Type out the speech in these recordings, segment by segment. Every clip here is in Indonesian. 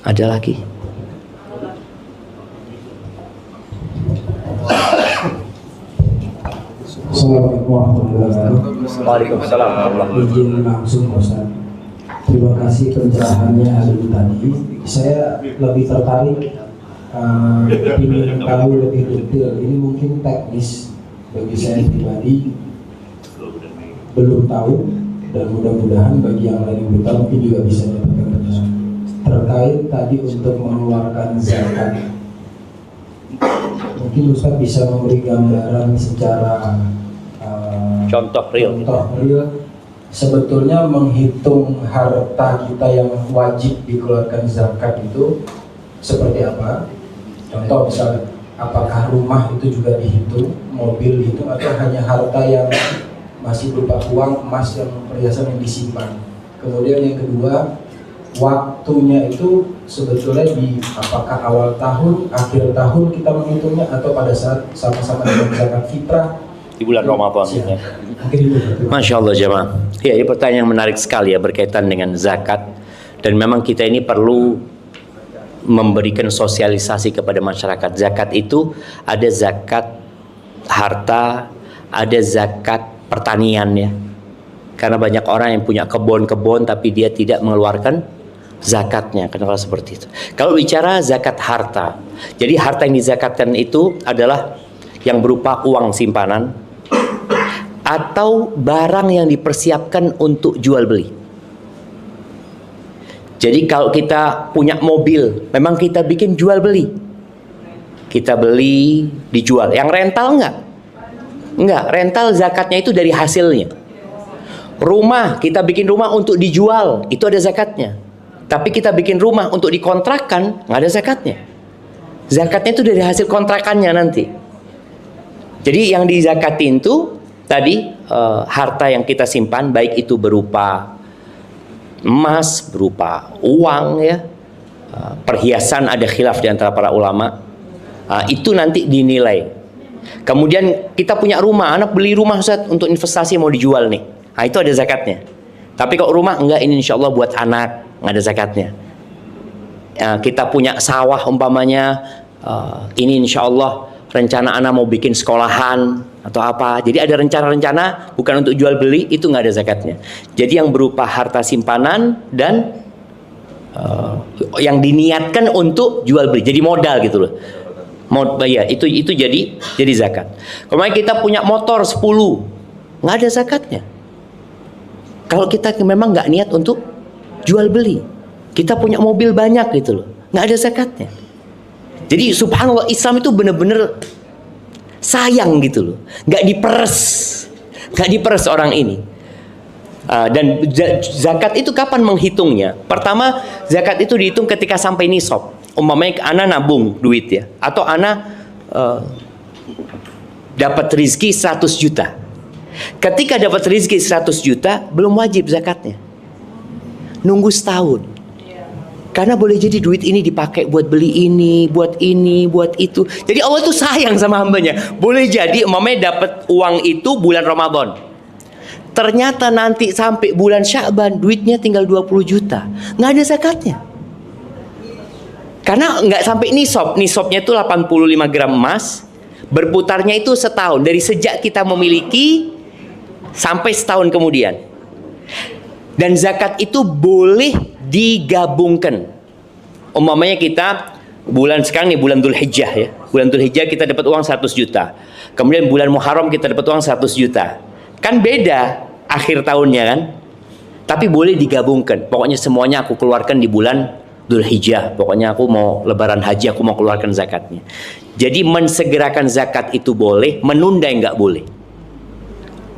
Ada lagi? Assalamualaikum warahmatullahi wabarakatuh. Waalaikumsalam. Izin langsung Ustaz. Terima kasih pencerahannya hari ini tadi. Saya lebih tertarik ingin tahu lebih detail. Ini mungkin teknis bagi saya pribadi belum tahu, dan mudah-mudahan bagi yang lain yang belum tahu mungkin juga bisa dapatkan pencerahan terkait tadi untuk mengeluarkan zakat. Mungkin Ustaz bisa memberi gambaran secara Contoh real. Sebetulnya menghitung harta kita yang wajib dikeluarkan zakat itu seperti apa? Contoh misalnya, apakah rumah itu juga dihitung, mobil dihitung, atau hanya harta yang masih berupa uang, emas, yang perhiasan yang disimpan? Kemudian yang kedua, waktunya itu sebetulnya di apakah awal tahun, akhir tahun kita menghitungnya, atau pada saat sama-sama dengan zakat fitrah Di bulan Ramadan. Ya. Masya Allah jemaah. Ya, ini pertanyaan yang menarik sekali ya berkaitan dengan zakat. Dan memang kita ini perlu memberikan sosialisasi kepada masyarakat. Zakat itu ada zakat harta, ada zakat pertanian ya. Karena banyak orang yang punya kebun-kebun tapi dia tidak mengeluarkan zakatnya. Kenapa seperti itu? Kalau bicara zakat harta, jadi harta yang dizakatkan itu adalah yang berupa uang simpanan atau barang yang dipersiapkan untuk jual beli. Jadi kalau kita punya mobil, memang kita bikin jual beli. Kita beli, dijual. Yang rental enggak? Enggak, rental zakatnya itu dari hasilnya. Rumah, kita bikin rumah untuk dijual, itu ada zakatnya. Tapi kita bikin rumah untuk dikontrakkan, nggak ada zakatnya. Zakatnya itu dari hasil kontrakannya nanti. Jadi yang dizakatin itu tadi harta yang kita simpan, baik itu berupa emas, berupa uang ya, perhiasan, ada khilaf di antara para ulama. Itu nanti dinilai. Kemudian kita punya rumah, anak beli rumah Ustaz untuk investasi mau dijual nih. Itu ada zakatnya. Tapi kalau rumah enggak, ini insya Allah buat anak, nggak ada zakatnya. Kita punya sawah umpamanya, ini insya Allah rencana anak mau bikin sekolahan atau apa. Jadi ada rencana-rencana bukan untuk jual beli, itu nggak ada zakatnya. Jadi yang berupa harta simpanan dan yang diniatkan untuk jual beli, jadi modal gitu loh. Ya, itu jadi zakat. Kemudian kita punya motor 10, nggak ada zakatnya. Kalau kita memang nggak niat untuk jual beli, kita punya mobil banyak gitu loh, nggak ada zakatnya. Jadi subhanallah, Islam itu benar-benar sayang gitu loh, nggak diperes orang ini. Dan zakat itu kapan menghitungnya? Pertama, zakat itu dihitung ketika sampai nisab. Umpamanya ana nabung duit ya, atau ana dapat rizki 100 juta. Ketika dapat rizki 100 juta, belum wajib zakatnya. Nunggu setahun. Karena boleh jadi duit ini dipakai buat beli ini, buat itu. Jadi Allah tuh sayang sama hambanya. Boleh jadi umpamanya dapat uang itu bulan Ramadan. Ternyata nanti sampai bulan Sya'ban duitnya tinggal 20 juta. Nggak ada zakatnya. Karena nggak sampai nisab. Nisabnya itu 85 gram emas. Berputarnya itu setahun. Dari sejak kita memiliki sampai setahun kemudian. Dan zakat itu boleh digabungkan. Umpamanya kita bulan sekarang nih, bulan Dzulhijjah ya. Bulan Dzulhijjah kita dapat uang 100 juta. Kemudian bulan Muharram kita dapat uang 100 juta. Kan beda akhir tahunnya kan. Tapi boleh digabungkan. Pokoknya semuanya aku keluarkan di bulan Dzulhijjah. Pokoknya aku mau lebaran haji, aku mau keluarkan zakatnya. Jadi mensegerakan zakat itu boleh, menunda enggak boleh.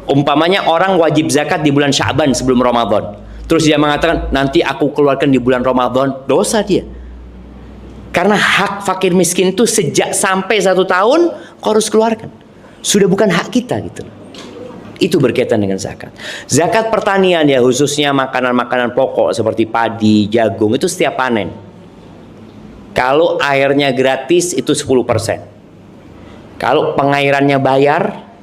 Umpamanya orang wajib zakat di bulan Sya'ban sebelum Ramadan. Terus dia mengatakan, nanti aku keluarkan di bulan Ramadan. Dosa dia. Karena hak fakir miskin itu sejak sampai 1 tahun kau harus keluarkan. Sudah bukan hak kita gitu. Itu berkaitan dengan zakat. Zakat pertanian ya, khususnya makanan-makanan pokok seperti padi, jagung, itu setiap panen. Kalau airnya gratis itu 10%. Kalau pengairannya bayar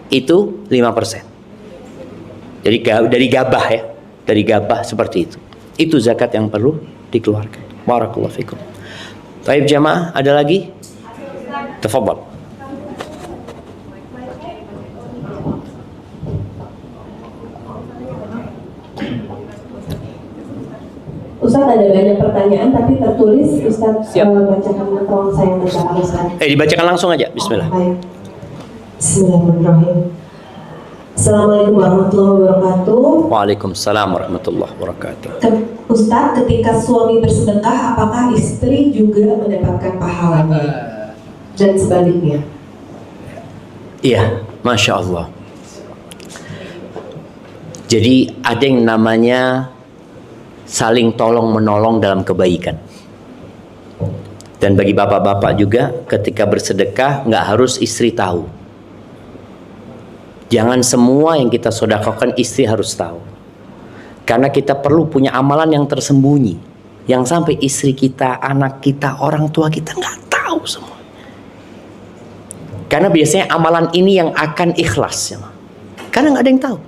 itu 5%. Jadi dari gabah ya. Dari gabah seperti itu. Itu zakat yang perlu dikeluarkan. Barakallahu fikum. Baik jamaah, ada lagi? Tafadhal. Ustaz, ada banyak pertanyaan tapi tertulis. Ustaz, bacakan, tolong saya bacakan Ustaz. Dibacakan langsung aja. Bismillah. Baik. Bismillahirrahmanirrahim. Assalamualaikum warahmatullahi wabarakatuh. Waalaikumsalam warahmatullahi wabarakatuh. Ustaz, ketika suami bersedekah, apakah istri juga mendapatkan pahalanya? Dan sebaliknya? Iya, Masya Allah. Jadi ada yang namanya saling tolong menolong dalam kebaikan. Dan bagi bapak-bapak juga, ketika bersedekah nggak harus istri tahu. Jangan semua yang kita sedekahkan istri harus tahu. Karena kita perlu punya amalan yang tersembunyi, yang sampai istri kita, anak kita, orang tua kita nggak tahu semua. Karena biasanya amalan ini yang akan ikhlas, ya. Karena nggak ada yang tahu.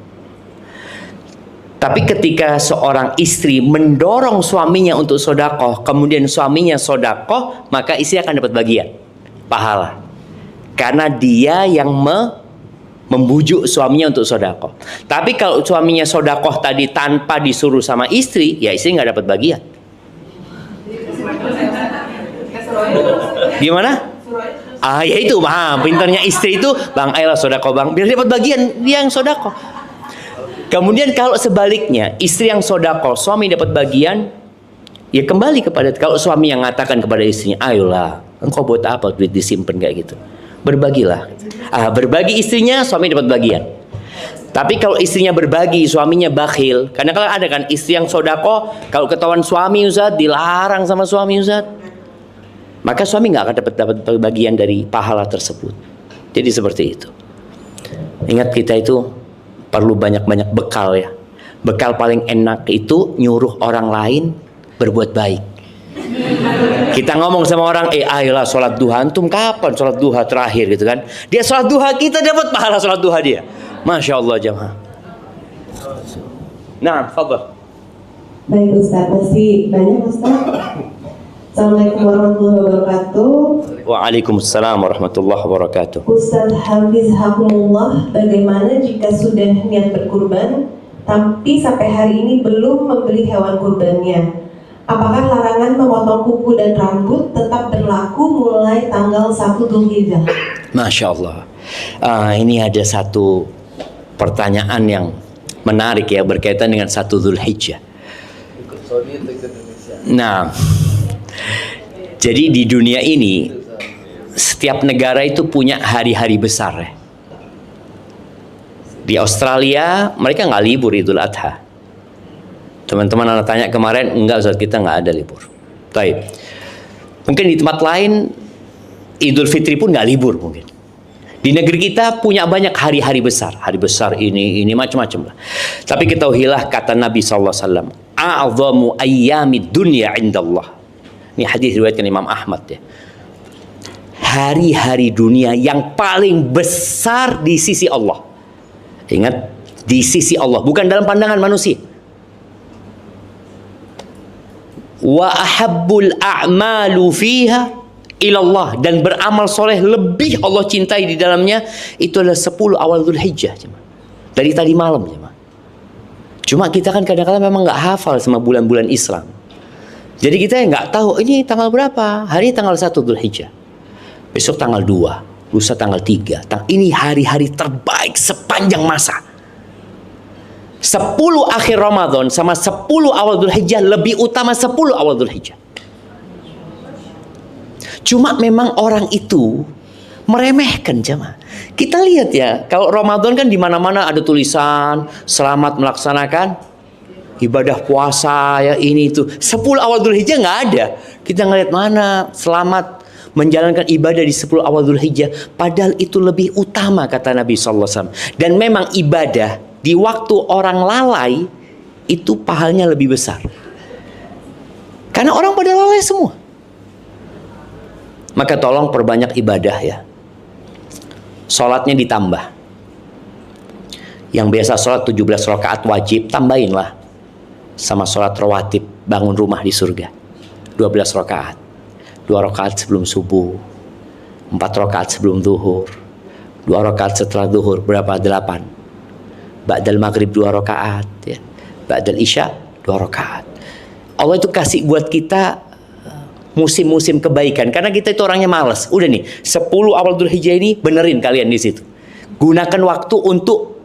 Tapi ketika seorang istri mendorong suaminya untuk sodakoh, kemudian suaminya sodakoh, maka istri akan dapat bagian pahala. Karena dia yang membujuk suaminya untuk sodakoh. Tapi kalau suaminya sodakoh tadi tanpa disuruh sama istri, ya istri nggak dapat bagian. Gimana? Ya itu, pinternya istri itu, Bang, ayolah sodakoh bang, biar dapat bagian dia yang sodakoh. Kemudian kalau sebaliknya, istri yang sodakoh, suami dapat bagian, ya kembali kepada, kalau suami yang mengatakan kepada istrinya, ayolah, engkau buat apa duit disimpan kayak gitu, berbagilah. Berbagi istrinya, suami dapat bagian. Tapi kalau istrinya berbagi, suaminya bakhil, karena kalau ada kan istri yang sodakoh, kalau ketahuan suami Ustaz, dilarang sama suami Ustaz, maka suami nggak akan dapat bagian dari pahala tersebut. Jadi seperti itu. Ingat, kita itu perlu banyak-banyak bekal ya. Bekal paling enak itu nyuruh orang lain berbuat baik. Kita ngomong sama orang, ayolah sholat duha. Antum kapan sholat duha terakhir gitu kan? Dia sholat duha, kita dapat pahala sholat duha dia. Masya Allah jemaah. Nah, fadhal. Baik Ustaz, masih banyak Ustaz. Assalamualaikum warahmatullahi wabarakatuh. Waalaikumsalam warahmatullahi wabarakatuh. Ustaz Hafizahumullah, bagaimana jika sudah niat berkurban tapi sampai hari ini belum membeli hewan kurbannya? Apakah larangan memotong kuku dan rambut tetap berlaku mulai tanggal 1 Dzulhijjah? Masya Allah. Ini ada satu pertanyaan yang menarik ya, berkaitan dengan 1 Dzulhijjah. Nah, jadi di dunia ini setiap negara itu punya hari-hari besar ya. Di Australia mereka nggak libur Idul Adha. Teman-teman anak tanya kemarin, enggak Ustaz, kita nggak ada libur. Baik. Mungkin di tempat lain Idul Fitri pun nggak libur mungkin. Di negeri kita punya banyak hari-hari besar. Hari besar ini macam-macam lah. Tapi ketahuilah kata Nabi SAW, a'zamu ayyamid dunya indallah. Ini hadis riwayatkan Imam Ahmad ya. Hari-hari dunia yang paling besar di sisi Allah. Ingat, di sisi Allah, bukan dalam pandangan manusia. Wa ahabbul a'malu fiha ilallah, dan beramal soleh lebih Allah cintai di dalamnya itu adalah 10 awal Dzulhijjah. Dari tadi malam. Cuma kita kan kadang-kadang memang nggak hafal sama bulan-bulan Islam. Jadi kita nggak tahu ini tanggal berapa. Hari tanggal 1 Dzulhijjah. Besok tanggal 2, lusa tanggal 3. Ini hari-hari terbaik sepanjang masa. 10 akhir Ramadan sama 10 awal Dzulhijjah lebih utama 10 awal Dzulhijjah. Cuma memang orang itu meremehkan jemaah. Kita lihat ya, kalau Ramadan kan di mana-mana ada tulisan selamat melaksanakan ibadah puasa ya, ini itu. 10 awal Dzulhijjah nggak ada. Kita ngeliat mana selamat menjalankan ibadah di 10 awal Dzulhijjah, padahal itu lebih utama kata Nabi SAW. Dan memang ibadah di waktu orang lalai itu pahalanya lebih besar. Karena orang pada lalai semua. Maka tolong perbanyak ibadah ya. Sholatnya ditambah. Yang biasa sholat 17 rakaat wajib, tambahinlah sama sholat rawatib, bangun rumah di surga. 12 rakaat. 2 rakaat sebelum subuh, 4 rakaat sebelum zuhur, 2 rakaat setelah zuhur, berapa? 8. Ba'dal maghrib 2 rakaat, ya. Ba'dal isya 2 rakaat. Allah itu kasih buat kita musim-musim kebaikan, karena kita itu orangnya malas. Udah nih, 10 awal Dzulhijjah ini benerin kalian di situ. Gunakan waktu untuk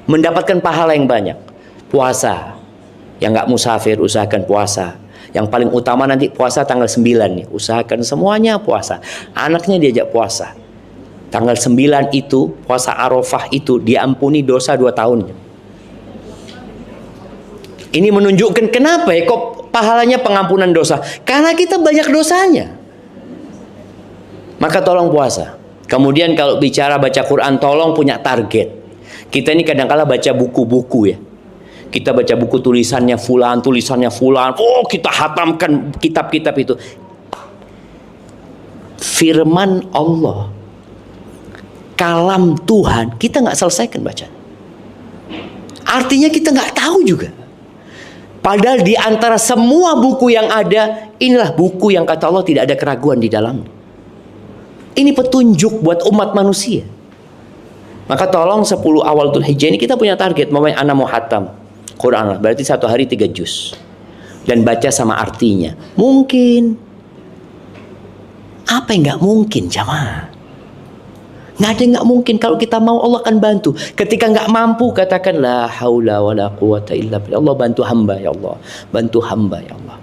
mendapatkan pahala yang banyak. Puasa. Yang nggak musafir, usahakan puasa. Yang paling utama nanti puasa tanggal 9 nih. Usahakan semuanya puasa. Anaknya diajak puasa. Tanggal 9 itu, puasa Arafah itu diampuni dosa 2 tahun. Ini menunjukkan kenapa ya kok pahalanya pengampunan dosa. Karena kita banyak dosanya. Maka tolong puasa. Kemudian kalau bicara baca Quran, tolong punya target. Kita ini kadang-kala baca buku-buku ya. Kita baca buku tulisannya fulan. Oh, kita hatamkan kitab-kitab itu. Firman Allah, kalam Tuhan, kita nggak selesaikan baca. Artinya kita nggak tahu juga. Padahal di antara semua buku yang ada, inilah buku yang kata Allah tidak ada keraguan di dalamnya. Ini petunjuk buat umat manusia. Maka tolong 10 awal Dzulhijjah ini kita punya target. Mamanya anak mau hatam Quran, berarti 1 hari 3 juz. Dan baca sama artinya. Mungkin. Apa yang nggak mungkin, jamaah? Nggak ada yang nggak mungkin. Kalau kita mau, Allah akan bantu. Ketika nggak mampu, katakan la haula wa la quwata illa billah. Allah bantu hamba ya Allah. Bantu hamba ya Allah.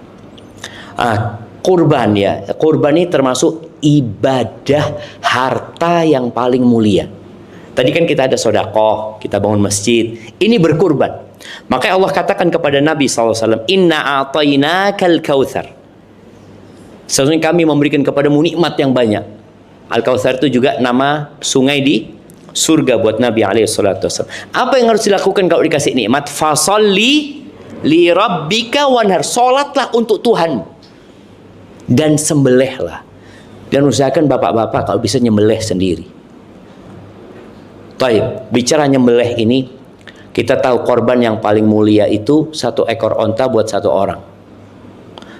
Kurban ya. Kurban ini termasuk ibadah harta yang paling mulia. Tadi kan kita ada sedekah, kita bangun masjid. Ini berkurban. Maka Allah katakan kepada Nabi SAW, Inna a'tainakal kautsar. Sesungguhnya kami memberikan kepadamu nikmat yang banyak. Al-Kautsar itu juga nama sungai di surga buat Nabi SAW. Apa yang harus dilakukan kalau dikasih nikmat? Fasalli li rabbika wanhar. Salatlah untuk Tuhan. Dan sembelihlah. Dan usahakan bapak-bapak kalau bisa nyembelih sendiri. Baik, bicara nyembelih ini, kita tahu korban yang paling mulia itu 1 ekor onta buat 1 orang.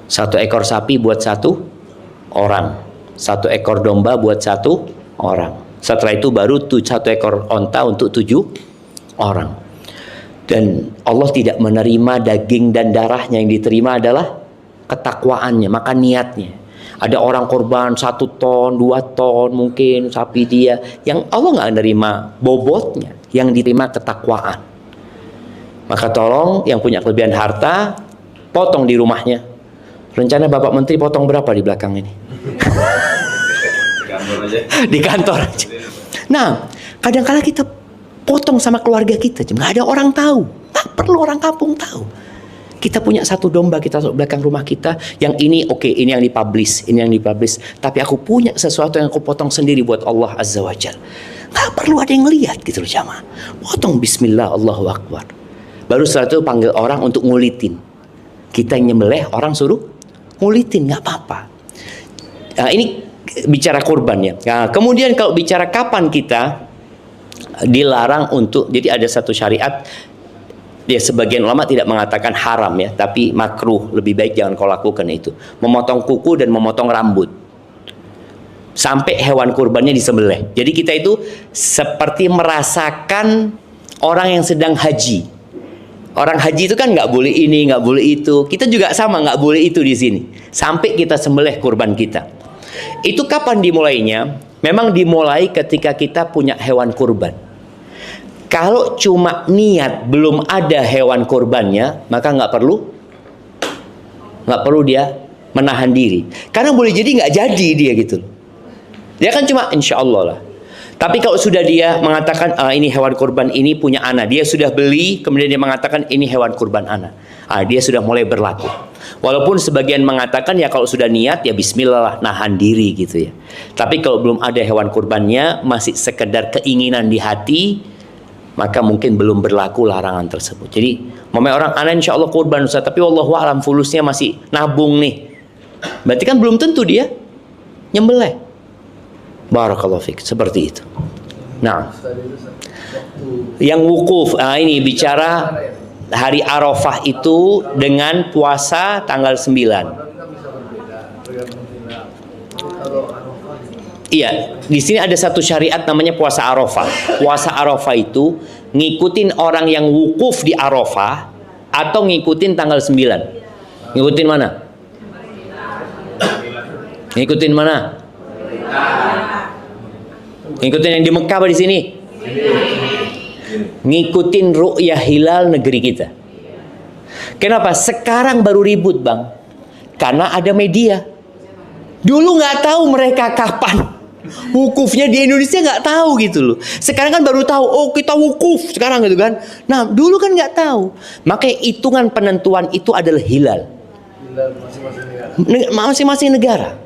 1 ekor sapi buat 1 orang. 1 ekor domba buat 1 orang. Setelah itu baru 1 ekor onta untuk 7 orang. Dan Allah tidak menerima daging dan darahnya. Yang diterima adalah ketakwaannya, maka niatnya. Ada orang korban 1 ton, 2 ton mungkin sapi dia. Yang Allah nggak menerima bobotnya. Yang diterima ketakwaan. Maka tolong yang punya kelebihan harta, potong di rumahnya. Rencana Bapak Menteri potong berapa di belakang ini? Di kantor aja. Nah, kadang-kala kita potong sama keluarga kita, nggak ada orang tahu, nggak perlu orang kampung tahu. Kita punya 1 domba kita taruh belakang rumah kita, yang ini oke, ini yang dipublish, ini yang dipublish. Tapi aku punya sesuatu yang aku potong sendiri buat Allah Azza wa Jalla. Nggak perlu ada yang lihat gitu loh jamaah. Potong Bismillah, Allahu Akbar. Baru setelah itu panggil orang untuk ngulitin. Kita yang nyembelih, orang suruh ngulitin, nggak apa-apa. Nah, ini bicara kurban ya. Nah, kemudian kalau bicara kapan kita dilarang untuk, jadi ada satu syariat, ya sebagian ulama tidak mengatakan haram ya, tapi makruh, lebih baik jangan kau lakukan itu. Memotong kuku dan memotong rambut. Sampai hewan kurbannya disembelih. Jadi kita itu seperti merasakan orang yang sedang haji. Orang haji itu kan nggak boleh ini, nggak boleh itu. Kita juga sama, nggak boleh itu di sini. Sampai kita sembelih kurban kita. Itu kapan dimulainya? Memang dimulai ketika kita punya hewan kurban. Kalau cuma niat belum ada hewan kurbannya, maka nggak perlu dia menahan diri. Karena boleh jadi nggak jadi dia gitu. Dia kan cuma insya Allah lah. Tapi kalau sudah dia mengatakan ini hewan kurban ini punya ana, dia sudah beli, kemudian dia mengatakan ini hewan kurban ana, dia sudah mulai berlaku. Walaupun sebagian mengatakan ya kalau sudah niat ya Bismillah lah, nahan diri gitu ya. Tapi kalau belum ada hewan kurbannya, masih sekedar keinginan di hati, maka mungkin belum berlaku larangan tersebut. Jadi orang ana insya Allah kurban Ustaz, tapi wallahu a'lam fulusnya masih nabung nih. Berarti kan belum tentu dia nyembelih. Barakallahu fiik, seperti itu. Nah, yang wukuf, ini bicara hari Arafah itu dengan puasa tanggal 9. Iya, di sini ada satu syariat namanya puasa Arafah. Puasa Arafah itu ngikutin orang yang wukuf di Arafah atau ngikutin tanggal 9. Ngikutin mana? Ngikutin mana? Ngikutin yang di Mekah apa di sini? Ngikutin ru'yah hilal negeri kita. Kenapa? Sekarang baru ribut, Bang. Karena ada media. Dulu nggak tahu mereka kapan wukufnya di Indonesia, nggak tahu gitu loh. Sekarang kan baru tahu, oh kita wukuf sekarang gitu kan. Nah dulu kan nggak tahu. Makanya hitungan penentuan itu adalah hilal. Masing-masing negara.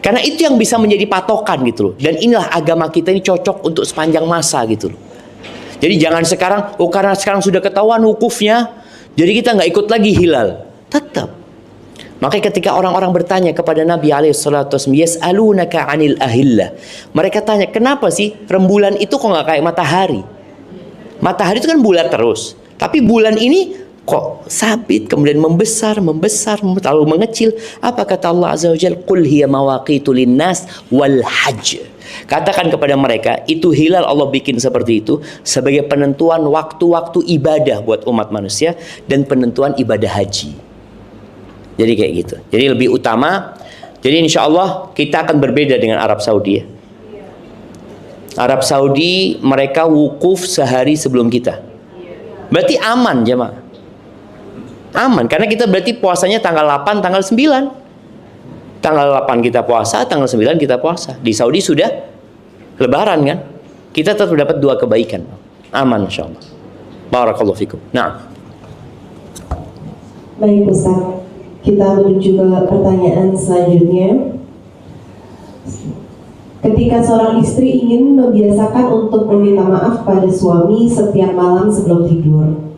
Karena itu yang bisa menjadi patokan gitu loh. Dan inilah agama kita ini cocok untuk sepanjang masa gitu loh. Jadi jangan sekarang, oh karena sekarang sudah ketahuan wukufnya, jadi kita nggak ikut lagi hilal. Tetap. Makanya ketika orang-orang bertanya kepada Nabi SAW, yas'alunaka 'anil ahillah. Mereka tanya, kenapa sih rembulan itu kok nggak kayak matahari? Matahari itu kan bulat terus. Tapi bulan ini kok sabit, kemudian membesar, lalu mengecil. Apa kata Allah Azza wa Jalla? Qul hiya mawaqitu linnas wal hajj. Katakan kepada mereka, itu hilal Allah bikin seperti itu sebagai penentuan waktu-waktu ibadah buat umat manusia dan penentuan ibadah haji. Jadi kayak gitu. Jadi lebih utama. Jadi insya Allah kita akan berbeda dengan Arab Saudi ya. Arab Saudi mereka wukuf sehari sebelum kita. Berarti aman jemaah. Aman karena kita berarti puasanya tanggal 8, tanggal 9. Tanggal 8 kita puasa, tanggal 9 kita puasa. Di Saudi sudah lebaran kan. Kita tetap dapat 2 kebaikan. Aman insya Allah. Barakallahu fikum. Nah. Baik Ustaz. Kita menuju ke pertanyaan selanjutnya. Ketika seorang istri ingin membiasakan untuk meminta maaf pada suami setiap malam sebelum tidur,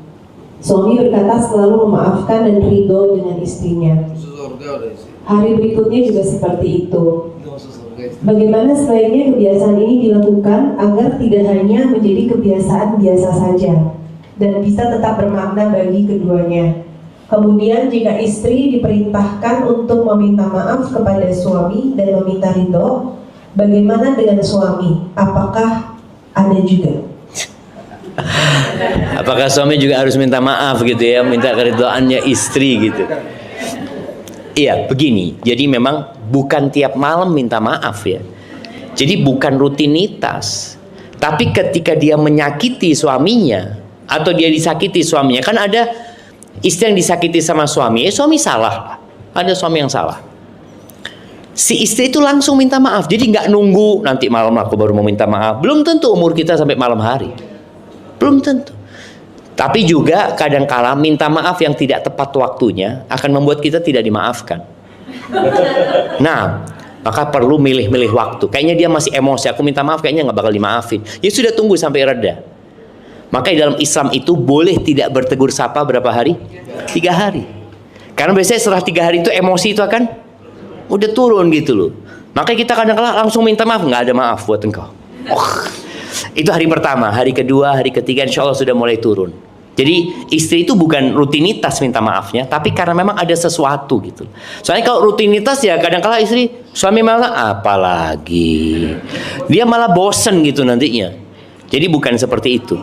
suami berkata selalu memaafkan dan ridho dengan istrinya. Hari berikutnya juga seperti itu. Bagaimana sebaiknya kebiasaan ini dilakukan agar tidak hanya menjadi kebiasaan biasa saja dan bisa tetap bermakna bagi keduanya? Kemudian jika istri diperintahkan untuk meminta maaf kepada suami dan meminta ridho, bagaimana dengan suami? Apakah ada juga? Apakah suami juga harus minta maaf gitu ya, minta keridhoannya istri gitu? Iya, begini. Jadi memang bukan tiap malam minta maaf ya. Jadi bukan rutinitas. Tapi ketika dia menyakiti suaminya atau dia disakiti suaminya, kan ada istri yang disakiti sama suami, suami salah. Ada suami yang salah. Si istri itu langsung minta maaf. Jadi nggak nunggu nanti malam aku baru mau minta maaf. Belum tentu umur kita sampai malam hari. Belum tentu. Tapi juga kadangkala minta maaf yang tidak tepat waktunya akan membuat kita tidak dimaafkan. Nah, maka perlu milih-milih waktu. Kayaknya dia masih emosi, aku minta maaf kayaknya nggak bakal dimaafin. Ya sudah, tunggu sampai reda. Maka dalam Islam itu boleh tidak bertegur sapa berapa hari? 3 hari. Karena biasanya setelah 3 hari itu emosi itu akan udah turun gitu loh. Maka kita kadang-kadang langsung minta maaf, nggak ada maaf buat engkau. Itu hari pertama, hari kedua, hari ketiga insya Allah sudah mulai turun. Jadi istri itu bukan rutinitas minta maafnya, tapi karena memang ada sesuatu gitu. Soalnya kalau rutinitas ya kadang-kadang istri, suami malah apalagi. Dia malah bosen gitu nantinya. Jadi bukan seperti itu.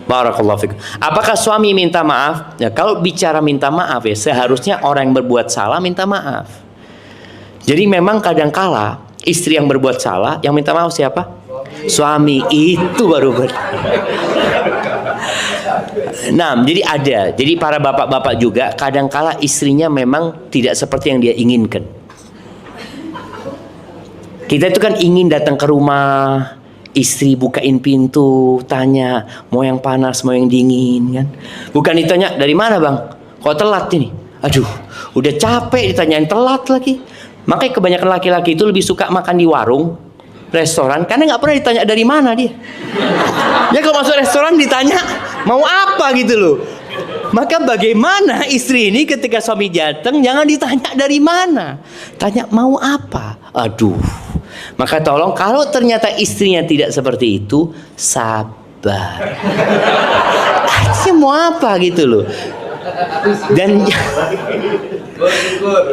Barakallahu fikum. Apakah suami minta maaf? Ya, kalau bicara minta maaf ya seharusnya orang yang berbuat salah minta maaf. Jadi memang kadangkala istri yang berbuat salah yang minta maaf siapa? Suami. Itu baru Nah, jadi ada. Jadi para bapak-bapak juga kadangkala istrinya memang tidak seperti yang dia inginkan. Kita itu kan ingin datang ke rumah, istri bukain pintu, tanya mau yang panas mau yang dingin kan. Bukan ditanya dari mana bang, kok telat ini. Aduh, udah capek ditanyain telat lagi. Makanya kebanyakan laki-laki itu lebih suka makan di warung, restoran, karena nggak pernah ditanya dari mana dia. Ya kalau masuk restoran ditanya mau apa gitu loh. Maka bagaimana istri ini ketika suami datang jangan ditanya dari mana, tanya mau apa. Aduh. Maka tolong kalau ternyata istrinya tidak seperti itu, sabar. Dia mau apa gitu loh.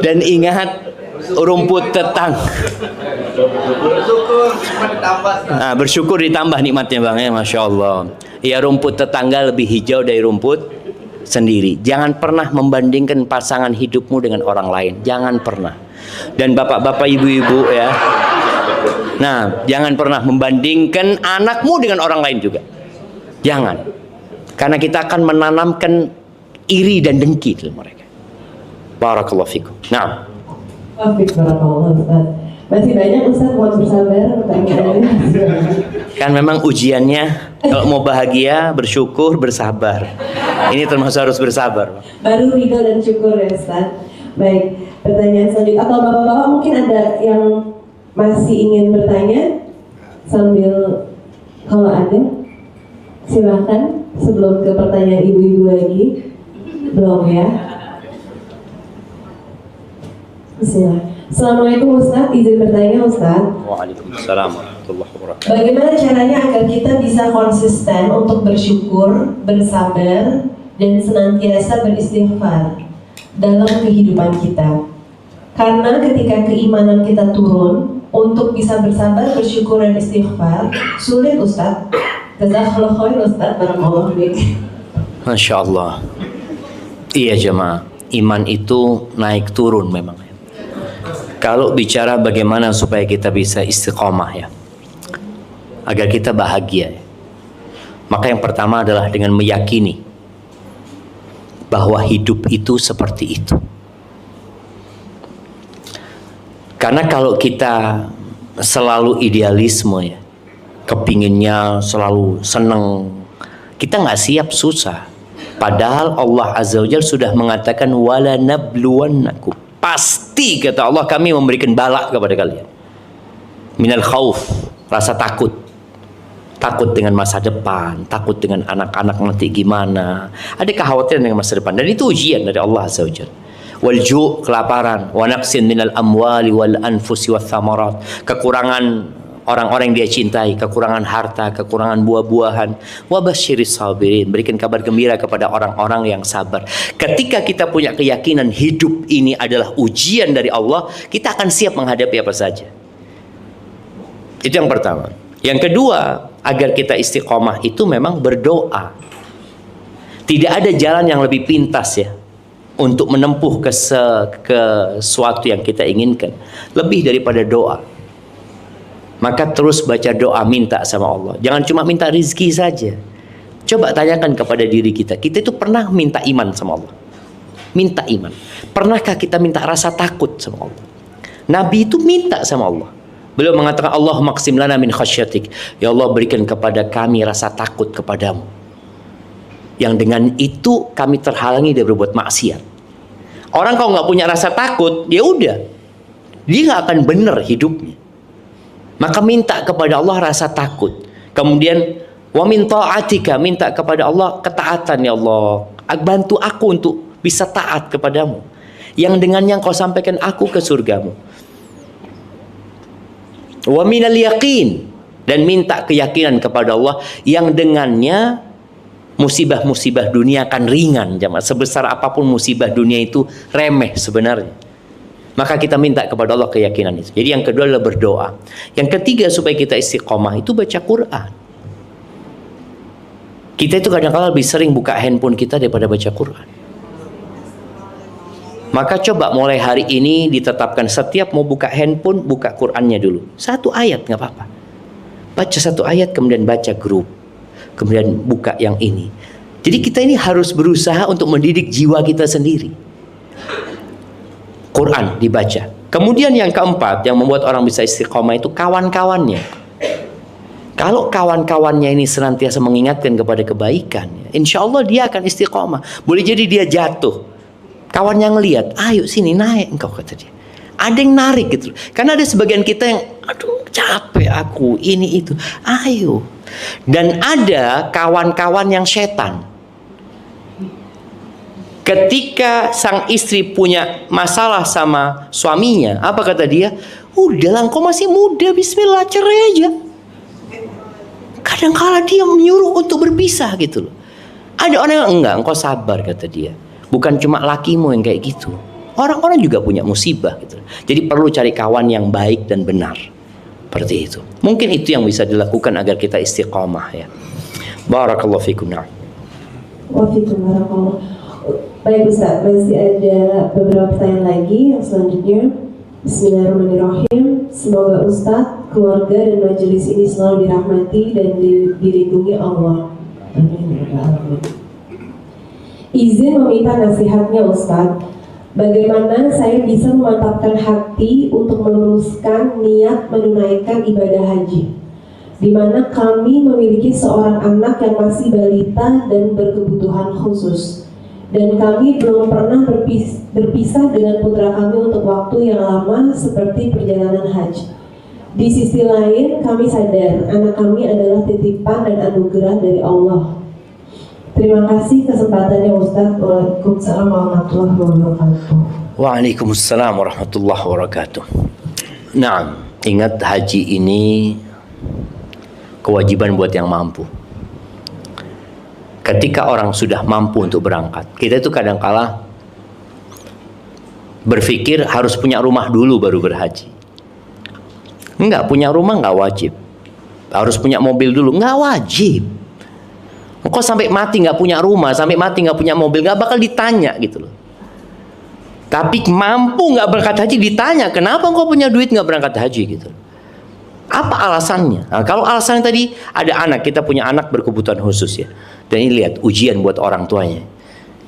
Dan ingat rumput tetangga. Nah, bersyukur ditambah nikmatnya bang ya, masya Allah. Ya, rumput tetangga lebih hijau dari rumput sendiri. Jangan pernah membandingkan pasangan hidupmu dengan orang lain. Jangan pernah. Dan bapak-bapak, ibu-ibu ya. Nah, jangan pernah membandingkan anakmu dengan orang lain juga. Jangan. Karena kita akan menanamkan iri dan dengki dalam mereka. Barakallahu fikum. Nah. Barakallahu Ustaz. Masih banyak Ustaz, mohon bersabar pertanyaannya. Kan memang ujiannya kalau mau bahagia, bersyukur, bersabar. Ini termasuk harus bersabar. Baru ridho dan syukur ya Ustaz. Baik, pertanyaan selanjutnya. Atau bapak-bapak mungkin ada yang masih ingin bertanya sambil, kalau ada silakan sebelum ke pertanyaan ibu-ibu lagi. Belum ya? Bismillah. Assalamualaikum Ustaz, izin bertanya Ustaz. Waalaikumsalam warahmatullahi wabarakatuh. Bagaimana caranya agar kita bisa konsisten untuk bersyukur, bersabar, dan senantiasa beristighfar dalam kehidupan kita? Karena ketika keimanan kita turun, untuk bisa bersabar, bersyukur, dan istighfar sulit Ustaz. Jazakallahu khair Ustaz, barakallahu fiik. Masya Allah. Iya jemaah, iman itu naik turun memang. Kalau bicara bagaimana supaya kita bisa istiqomah ya, agar kita bahagia ya, maka yang pertama adalah dengan meyakini bahwa hidup itu seperti itu. Karena kalau kita selalu idealisme ya, kepinginnya selalu seneng, kita nggak siap, susah. Padahal Allah Azza wa Jalla sudah mengatakan wala nabluwannakum, pasti kata Allah kami memberikan bala kepada kalian. Minal khauf, rasa takut. Takut dengan masa depan, takut dengan anak-anak nanti gimana. Ada kekhawatiran dengan masa depan, dan itu ujian dari Allah Azza wa Jalla. Wal ju', kelaparan, wa naqsin minal amwali wal anfusi wath thamarat, kekurangan orang-orang yang dia cintai, kekurangan harta, kekurangan buah-buahan. Wa basyiris sabirin, berikan kabar gembira kepada orang-orang yang sabar. Ketika kita punya keyakinan hidup ini adalah ujian dari Allah, kita akan siap menghadapi apa saja. Itu yang pertama. Yang kedua, agar kita istiqomah itu memang berdoa. Tidak ada jalan yang lebih pintas ya untuk menempuh ke sesuatu yang kita inginkan lebih daripada doa. Maka terus baca doa, minta sama Allah. Jangan cuma minta rizki saja. Coba tanyakan kepada diri kita. Kita itu pernah minta iman sama Allah? Minta iman. Pernahkah kita minta rasa takut sama Allah? Nabi itu minta sama Allah. Beliau mengatakan, Allah maqsim lana min khasyatik. Ya Allah, berikan kepada kami rasa takut kepadamu. Yang dengan itu kami terhalangi dari berbuat maksiat. Orang kalau nggak punya rasa takut, ya udah. Dia nggak akan benar hidupnya. Maka minta kepada Allah rasa takut. Kemudian wa min ta'atika, minta kepada Allah ketaatan. Ya Allah, bantu aku untuk bisa taat kepadamu, yang dengannya Engkau sampaikan aku ke surgamu. Wa minal yaqin, dan minta keyakinan kepada Allah yang dengannya musibah-musibah dunia akan ringan. Jamaah, sebesar apapun musibah dunia itu remeh sebenarnya. Maka kita minta kepada Allah keyakinan itu. Jadi yang kedua adalah berdoa. Yang ketiga supaya kita istiqomah itu baca Quran. Kita itu kadang-kadang lebih sering buka handphone kita daripada baca Quran. Maka coba mulai hari ini ditetapkan setiap mau buka handphone, buka Qurannya dulu. Satu ayat nggak apa-apa. Baca satu ayat, kemudian baca grup. Kemudian buka yang ini. Jadi kita ini harus berusaha untuk mendidik jiwa kita sendiri. Quran dibaca. Kemudian yang keempat yang membuat orang bisa istiqomah itu kawan-kawannya. Kalau kawan-kawannya ini senantiasa mengingatkan kepada kebaikan, insya Allah dia akan istiqomah. Boleh jadi dia jatuh, kawan yang lihat, ayo sini naik engkau, kata dia. Ada yang narik gitu. Karena ada sebagian kita yang, aduh capek aku, ini itu. Ayo. Dan ada kawan-kawan yang setan. Ketika sang istri punya masalah sama suaminya, apa kata dia? Udahlah, engkau masih muda, bismillah, cerai aja. Kadang-kala dia menyuruh untuk berpisah gitu loh. Ada orang yang enggak, engkau sabar, kata dia. Bukan cuma lakimu yang kayak gitu. Orang-orang juga punya musibah gitu. Jadi perlu cari kawan yang baik dan benar. Seperti itu. Mungkin itu yang bisa dilakukan agar kita istiqamah ya. Barakallahu fikum. Na'am. Waalaikumsalam. Baik Ustaz, masih ada beberapa pertanyaan lagi yang selanjutnya. Bismillahirrahmanirrahim. Semoga Ustaz, keluarga dan majelis ini selalu dirahmati dan dilindungi Allah. Amin. Izin meminta nasihatnya Ustaz. Bagaimana saya bisa memantapkan hati untuk meluruskan niat menunaikan ibadah haji, di mana kami memiliki seorang anak yang masih balita dan berkebutuhan khusus, dan kami belum pernah berpisah dengan putra kami untuk waktu yang lama seperti perjalanan haji. Di sisi lain, kami sadar anak kami adalah titipan dan anugerah dari Allah. Terima kasih kesempatannya Ustaz. Waalaikumsalam warahmatullahi wabarakatuh. Waalaikumsalam warahmatullahi wabarakatuh. Nah, ingat haji ini kewajiban buat yang mampu. Ketika orang sudah mampu untuk berangkat, kita itu kadang-kala berpikir harus punya rumah dulu baru berhaji. Enggak, punya rumah enggak wajib. Harus punya mobil dulu, enggak wajib. Kok sampai mati nggak punya rumah, sampai mati nggak punya mobil, nggak bakal ditanya gitu loh. Tapi mampu nggak berangkat haji ditanya, kenapa engkau punya duit nggak berangkat haji gitu? Apa alasannya? Nah, kalau alasannya tadi ada anak, kita punya anak berkebutuhan khusus ya. Dan ini lihat ujian buat orang tuanya.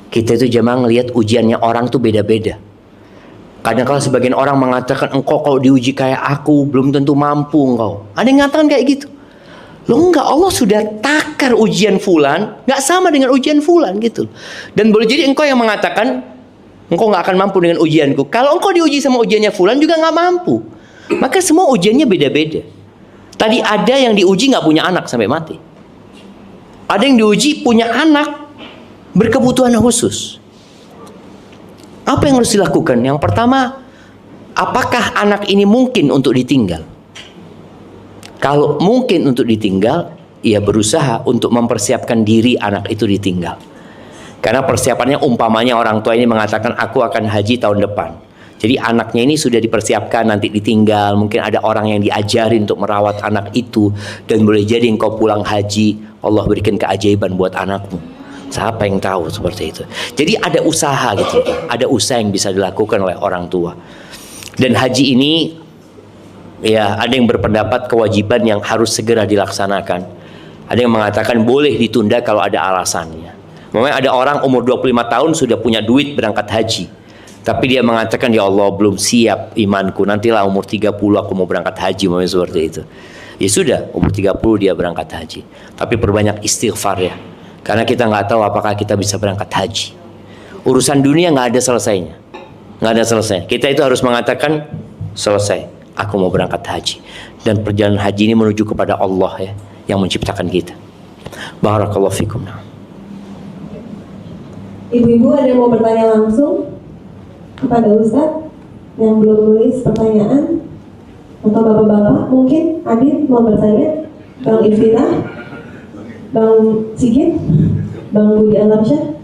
Kita itu jemaah ngelihat ujiannya orang tuh beda-beda. Kadang-kadang sebagian orang mengatakan engkau kalau diuji kayak aku belum tentu mampu engkau. Ada yang ngatakan kayak gitu. Loh enggak, Allah sudah takar ujian fulan nggak sama dengan ujian fulan gitu. Dan boleh jadi engkau yang mengatakan engkau nggak akan mampu dengan ujianku. Kalau engkau diuji sama ujiannya fulan juga nggak mampu. Maka semua ujiannya beda-beda. Tadi ada yang diuji nggak punya anak sampai mati. Ada yang diuji punya anak berkebutuhan khusus. Apa yang harus dilakukan? Yang pertama, apakah anak ini mungkin untuk ditinggal? Kalau mungkin untuk ditinggal, ia berusaha untuk mempersiapkan diri anak itu ditinggal. Karena persiapannya umpamanya orang tua ini mengatakan aku akan haji tahun depan. Jadi anaknya ini sudah dipersiapkan nanti ditinggal. Mungkin ada orang yang diajarin untuk merawat anak itu. Dan boleh jadi engkau pulang haji, Allah berikan keajaiban buat anakmu. Siapa yang tahu seperti itu. Jadi ada usaha gitu. Ada usaha yang bisa dilakukan oleh orang tua. Dan haji ini, ya, ada yang berpendapat kewajiban yang harus segera dilaksanakan. Ada yang mengatakan boleh ditunda kalau ada alasannya. Memang ada orang umur 25 tahun sudah punya duit berangkat haji. Tapi dia mengatakan, ya Allah belum siap imanku. Nantilah umur 30 aku mau berangkat haji. Memang seperti itu. Ya sudah, umur 30 dia berangkat haji. Tapi perbanyak istighfar ya. Karena kita nggak tahu apakah kita bisa berangkat haji. Urusan dunia nggak ada selesainya. Nggak ada selesai. Kita itu harus mengatakan selesai. Aku mau berangkat haji. Dan perjalanan haji ini menuju kepada Allah ya, yang menciptakan kita. Barakallahu fikum. Ibu-ibu ada yang mau bertanya langsung kepada Ustadz yang belum nulis pertanyaan? Atau bapak-bapak mungkin Adit mau bertanya? Bang Iftitah? Bang Sigit? Bang Budi Alamsyah?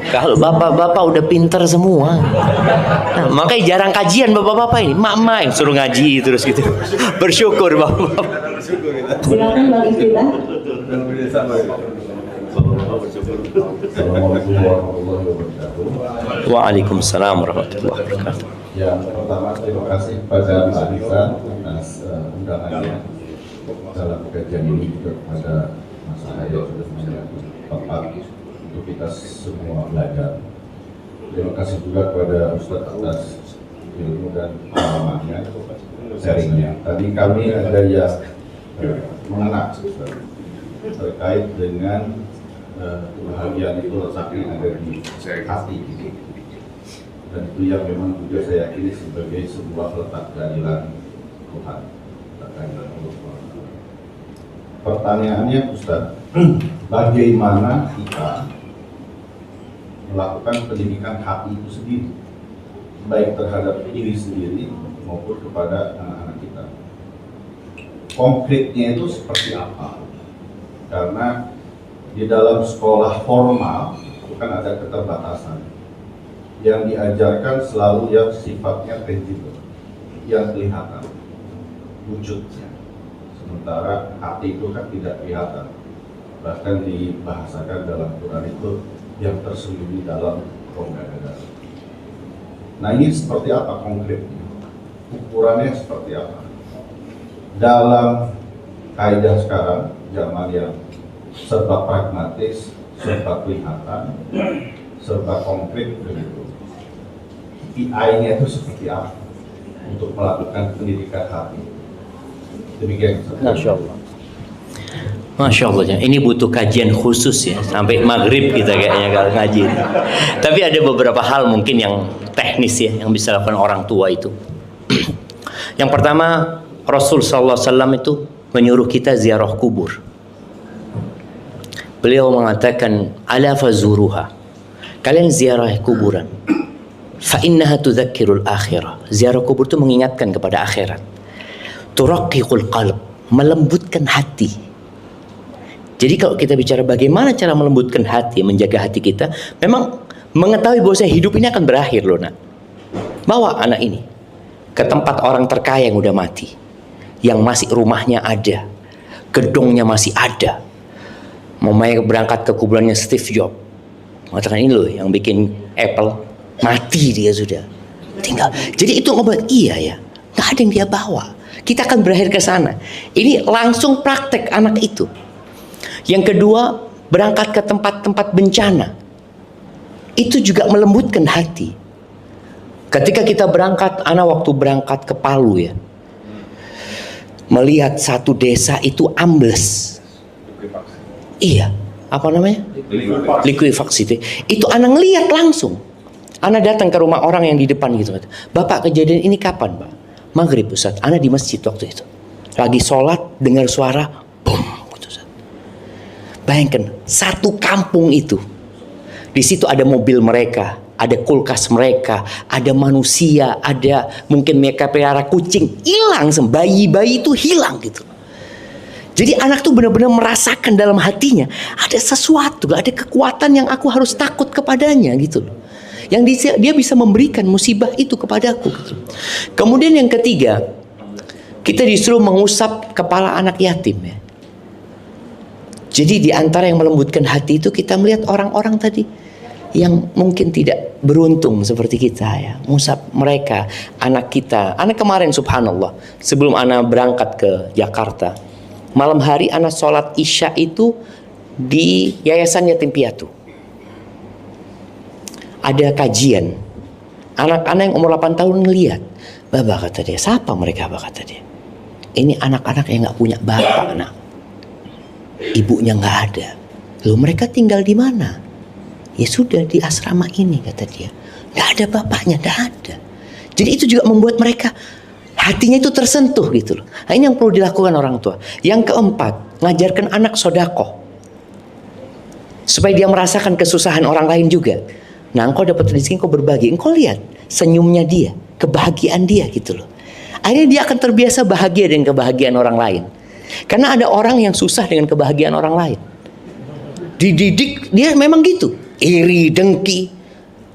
Kalau bapak-bapak udah pinter semua. Nah, makanya jarang kajian bapak-bapak ini. Mak-mak yang suruh ngaji terus gitu. Bersyukur bapak-bapak. Silakan Bang Iftitah. Assalamualaikum warahmatullahi wabarakatuh. Waalaikumsalam warahmatullahi wabarakatuh. Yang pertama terima kasih kepada Pak Rizal atas undangannya dalam kajian ini, juga kepada Mas Ahaya sudah menjadi tempat untuk kita semua belajar. Terima kasih juga kepada Ustadz atas ilmu dan pengalamannya, sharingnya. Tadi kami ada yang mengenal terkait dengan kebahagiaan itu letaknya ada di hati, dan itu yang memang juga saya yakini sebagai sebuah letak keadilan Tuhan. Pertanyaannya Ustaz, bagaimana kita melakukan pendidikan hati itu sendiri, baik terhadap diri sendiri maupun kepada anak-anak kita? Konkretnya itu seperti apa? Karena di dalam sekolah formal itu kan ada keterbatasan. yang diajarkan selalu yang sifatnya tangible, yang kelihatan wujudnya. Sementara hati itu kan tidak kelihatan. Bahkan dibahasakan dalam Quran itu yang tersembunyi dalam rongga dada. Nah, ini seperti apa konkretnya? Ukurannya seperti apa? Dalam kaidah sekarang, zaman yang serba pragmatis, serba kelihatan, serba konkret begitu. KPI-nya itu seperti apa untuk melakukan pendidikan hati? Demikian. Masya Allah. Masya Allah, ini butuh kajian khusus ya, sampai maghrib kita kayaknya kalau ngaji. Tapi ada beberapa hal mungkin yang teknis ya, yang bisa dilakukan orang tua itu. Yang pertama, Rasul Sallallahu Alaihi Wasallam itu menyuruh kita ziarah kubur. Beliau mengatakan, ala fazuruha, kalian ziarah kuburan. Fa innaha tudzakkirul akhirah. Ziarah kubur itu mengingatkan kepada akhirat. Turaqqiqul qalb, melembutkan hati. Jadi kalau kita bicara bagaimana cara melembutkan hati, menjaga hati kita, memang mengetahui bahwa hidup ini akan berakhir loh nak. Bawa anak ini ke tempat orang terkaya yang udah mati, yang masih rumahnya ada, gedungnya masih ada. Mau berangkat ke kuburannya Steve Jobs, mengatakan ini loh yang bikin Apple, mati dia sudah, tinggal. Jadi itu ngobrol, iya ya, nggak ada yang dia bawa. Kita akan berakhir ke sana. Ini langsung praktek anak itu. Yang kedua, berangkat ke tempat-tempat bencana. Itu juga melembutkan hati. Ketika kita berangkat, anak waktu berangkat ke Palu ya, melihat satu desa itu ambles. Iya, apa namanya? Likuifaksi. Itu anak lihat langsung. Anak datang ke rumah orang yang di depan gitu. Bapak, kejadian ini kapan, Pak? Maghrib, Ustaz. Anak di masjid waktu itu. Lagi sholat, dengar suara, boom. Bayangkan, satu kampung itu. Di situ ada mobil mereka, ada kulkas mereka, ada manusia, ada mungkin mereka pelihara kucing, hilang, bayi-bayi itu hilang gitu. Jadi anak tuh benar-benar merasakan dalam hatinya ada sesuatu, ada kekuatan yang aku harus takut kepadanya gitu loh. Yang dia bisa memberikan musibah itu kepadaku gitu. Kemudian yang ketiga, kita disuruh mengusap kepala anak yatim ya. Jadi di antara yang melembutkan hati itu kita melihat orang-orang tadi yang mungkin tidak beruntung seperti kita ya, mengusap mereka, anak kita. Anak kemarin subhanallah, sebelum anak berangkat ke Jakarta, malam hari anak sholat isya itu di Yayasan Yatim Piatu. Ada kajian, anak-anak yang umur 8 tahun ngeliat, Baba kata dia, siapa mereka? Baba kata dia, ini anak-anak yang gak punya bapak nak. Ibunya nggak ada. Loh, mereka tinggal di mana? Ya sudah di asrama ini kata dia. Nggak ada bapaknya, nggak ada. Jadi itu juga membuat mereka hatinya itu tersentuh gitu loh. Nah, ini yang perlu dilakukan orang tua. Yang keempat, ngajarkan anak sodako supaya dia merasakan kesusahan orang lain juga. Nah, engkau dapat rezeki, engkau berbagi. Engkau lihat senyumnya dia, kebahagiaan dia gitu loh. Akhirnya dia akan terbiasa bahagia dengan kebahagiaan orang lain. Karena ada orang yang susah dengan kebahagiaan orang lain. Dididik dia memang gitu, iri, dengki.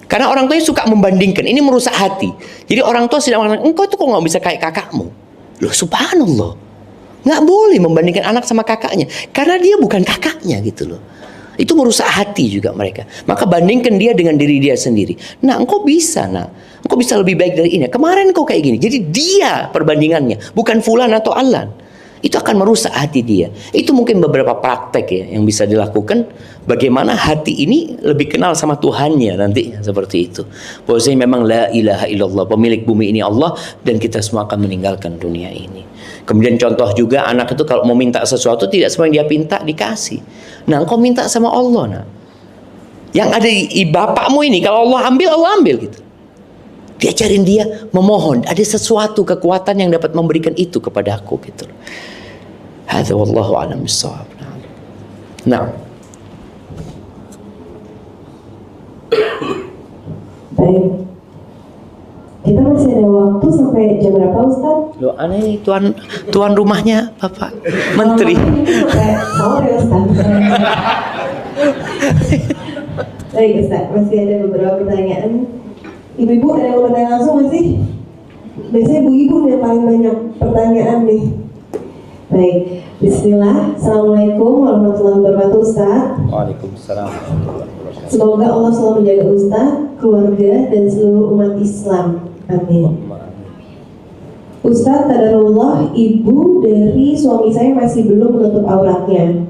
Karena orang tuanya suka membandingkan, ini merusak hati. Jadi orang tua sedang mengatakan, engkau tuh kok nggak bisa kayak kakakmu. Loh subhanallah, nggak boleh membandingkan anak sama kakaknya, karena dia bukan kakaknya gitu loh. Itu merusak hati juga mereka. Maka bandingkan dia dengan diri dia sendiri. Nah, engkau bisa nak, engkau bisa lebih baik dari ini. Kemarin engkau kayak gini. Jadi dia perbandingannya, bukan fulan atau alan. Itu akan merusak hati dia. Itu mungkin beberapa praktek ya yang bisa dilakukan. Bagaimana hati ini lebih kenal sama Tuhannya nantinya seperti itu. Bahwasanya memang la ilaha illallah, pemilik bumi ini Allah, dan kita semua akan meninggalkan dunia ini. Kemudian contoh juga anak itu kalau mau minta sesuatu tidak semua yang dia minta dikasih. Nah, engkau minta sama Allah nah. Yang ada di bapakmu ini kalau Allah ambil gitu. Diajarin dia memohon, ada sesuatu kekuatan yang dapat memberikan itu kepada aku gitu. Hadza wallahu a'lam bissawab. Nah. Baik. Kita masih ada waktu sampai jam berapa Ustaz? Loh, aneh tuan rumahnya Bapak Menteri. Sampai sore Ustaz. Baik Ustaz, masih ada beberapa pertanyaan. Ibu-ibu ada yang mau bertanya langsung nggak sih? Biasanya ibu-ibu yang paling banyak pertanyaan nih. Baik, bismillah. Assalamualaikum warahmatullahi wabarakatuh, Ustaz. Waalaikumsalam. Semoga Allah selalu menjaga Ustaz, keluarga, dan seluruh umat Islam. Amin. Ustaz, qadarullah, ibu dari suami saya masih belum menutup auratnya.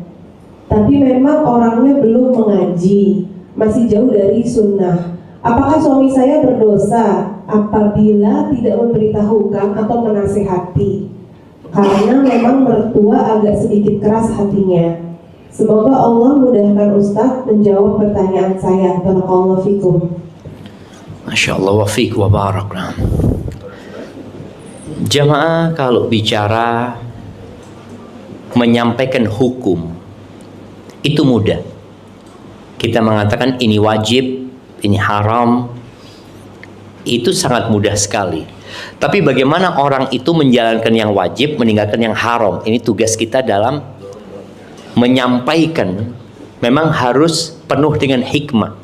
Tapi memang orangnya belum mengaji, masih jauh dari sunnah. Apakah suami saya berdosa apabila tidak memberitahukan atau menasihati? Karena memang mertua agak sedikit keras hatinya. Semoga Allah mudahkan Ustaz menjawab pertanyaan saya. Barakallahu fikum. Masya Allah wa fiq wa barak. Jamaah, kalau bicara menyampaikan hukum itu mudah. Kita mengatakan ini wajib, ini haram, itu sangat mudah sekali. Tapi bagaimana orang itu menjalankan yang wajib, meninggalkan yang haram? Ini tugas kita dalam menyampaikan. Memang harus penuh dengan hikmah.